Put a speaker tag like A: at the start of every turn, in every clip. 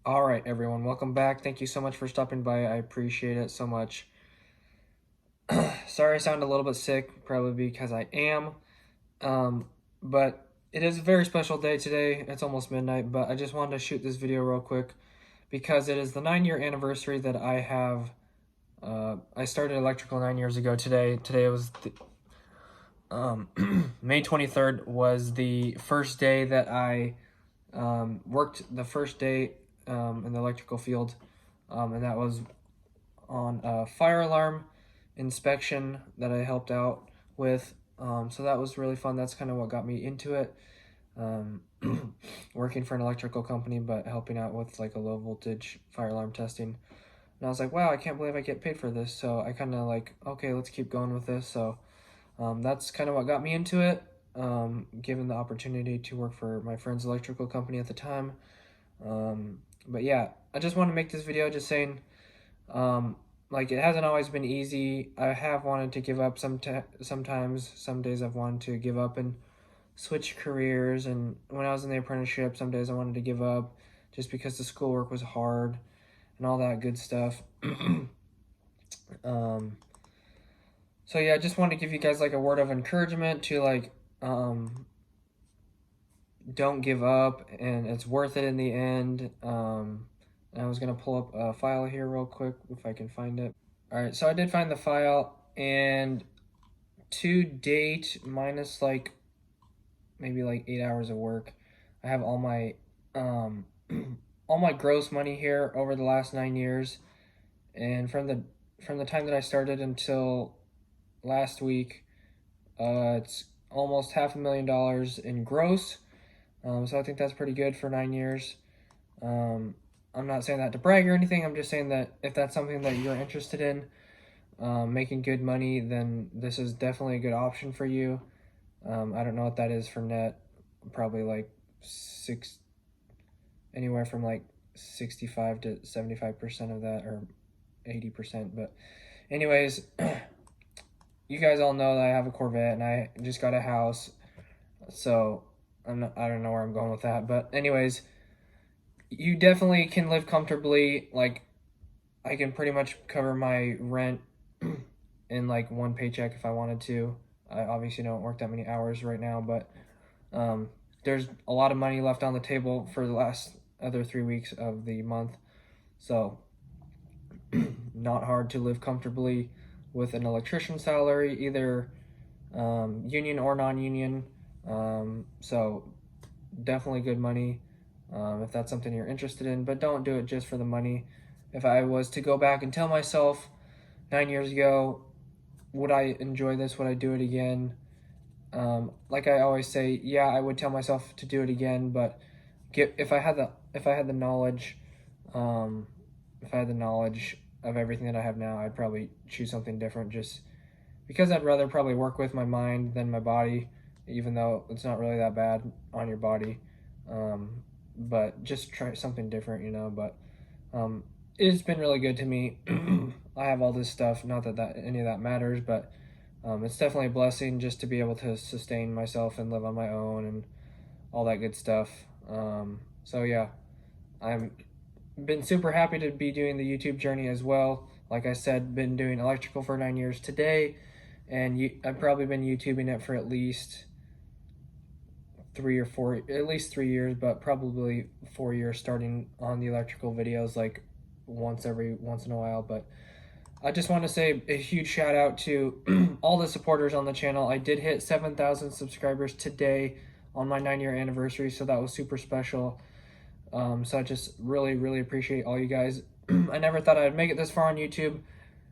A: All right, everyone, welcome back. Thank you so much for stopping by. I appreciate it so much. Sorry I sound a little bit sick, probably because I am. Um, but it is a very special day today. It's almost midnight, but I just wanted to shoot this video real quick because it is the 9-year anniversary that I have. I started electrical 9 years ago today. Today was May 23rd was the first day that I worked the first day in the electrical field, and that was on a fire alarm inspection that I helped out with. So that was really fun. That's kind of what got me into it. Um, Working for an electrical company, but helping out with like a low voltage fire alarm testing. And I was like, wow, I can't believe I get paid for this. So I kind of like, okay, let's keep going with this. So that's kind of what got me into it. Given the opportunity to work for my friend's electrical company at the time. But yeah, I just want to make this video just saying, um, like it hasn't always been easy. I have wanted to give up sometimes. Some days I've wanted to give up and switch careers. And when I was in the apprenticeship, some days I wanted to give up just because the schoolwork was hard and all that good stuff. um, so yeah, I just wanted to give you guys like a word of encouragement to like don't give up, and it's worth it in the end. I was gonna pull up a file here real quick if I can find it. All right, so I did find the file, and to date, minus like maybe like 8 hours of work, I have all my um, all my gross money here over the last 9 years, and from the time that I started until last week, it's almost $500,000 in gross. So I think that's pretty good for 9 years. I'm not saying that to brag or anything. I'm just saying that if that's something that you're interested in, making good money, then this is definitely a good option for you. I don't know what that is for net. Probably like anywhere from like 65 to 75% of that, or 80%. But anyways, you guys all know that I have a Corvette and I just got a house. So I don't know where I'm going with that. But anyways, you definitely can live comfortably. Like I can pretty much cover my rent in like one paycheck if I wanted to. I obviously don't work that many hours right now, but there's a lot of money left on the table for the last other 3 weeks of the month. So not hard to live comfortably with an electrician salary, either union or non-union. So definitely good money if that's something you're interested in, but don't do it just for the money. If I was to go back and tell myself 9 years ago, would I enjoy this? Would I do it again? Like I always say, yeah, I would tell myself to do it again, but if I had the knowledge, um, if I had the knowledge of everything that I have now, I'd probably choose something different. Just because I'd rather probably work with my mind than my body, even though it's not really that bad on your body. But just try something different, you know. But it's been really good to me. I have all this stuff, not that any of that matters, but it's definitely a blessing just to be able to sustain myself and live on my own and all that good stuff. So yeah, I'm been super happy to be doing the YouTube journey as well. Like I said, been doing electrical for 9 years today, and I've probably been YouTubing it for at least 3 years, but probably 4 years, starting on the electrical videos like once in a while. But I just want to say a huge shout out to all the supporters on the channel. I did hit 7,000 subscribers today on my 9-year anniversary, so that was super special. So I just really, really appreciate all you guys. I never thought I'd make it this far on YouTube.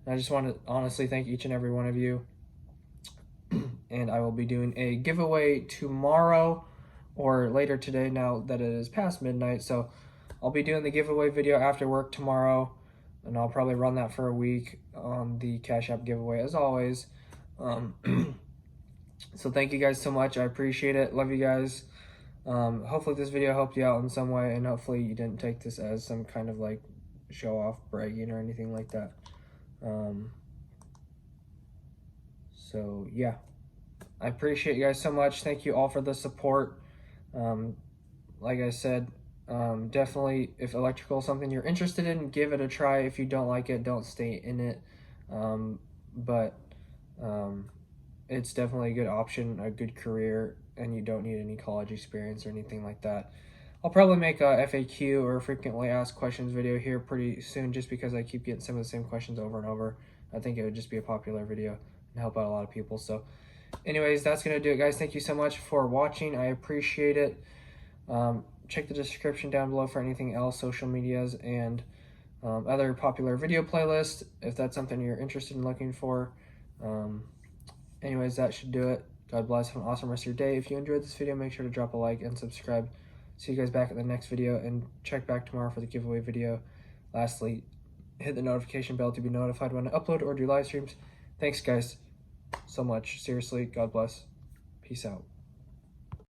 A: And I just want to honestly thank each and every one of you. And I will be doing a giveaway tomorrow or later today, now that it is past midnight. So I'll be doing the giveaway video after work tomorrow, and I'll probably run that for a week on the Cash App giveaway as always. So thank you guys so much. I appreciate it. Love you guys. Hopefully this video helped you out in some way, and hopefully you didn't take this as some kind of like show off bragging or anything like that. So yeah, I appreciate you guys so much. Thank you all for the support. Like I said, Definitely, if electrical is something you're interested in, give it a try. If you don't like it, don't stay in it. But um, it's definitely a good option, a good career, and you don't need any college experience or anything like that. I'll probably make a FAQ or frequently asked questions video here pretty soon, just because I keep getting some of the same questions over and over. I think it would just be a popular video and help out a lot of people. So anyways, that's going to do it, guys. Thank you so much for watching. I appreciate it. Check the description down below for anything else, social medias, and other popular video playlists, if that's something you're interested in looking for. Anyways, that should do it. God bless. Have an awesome rest of your day. If you enjoyed this video, make sure to drop a like and subscribe. See you guys back in the next video, and check back tomorrow for the giveaway video. Lastly, hit the notification bell to be notified when I upload or do live streams. Thanks, guys, so much. Seriously, God bless. Peace out.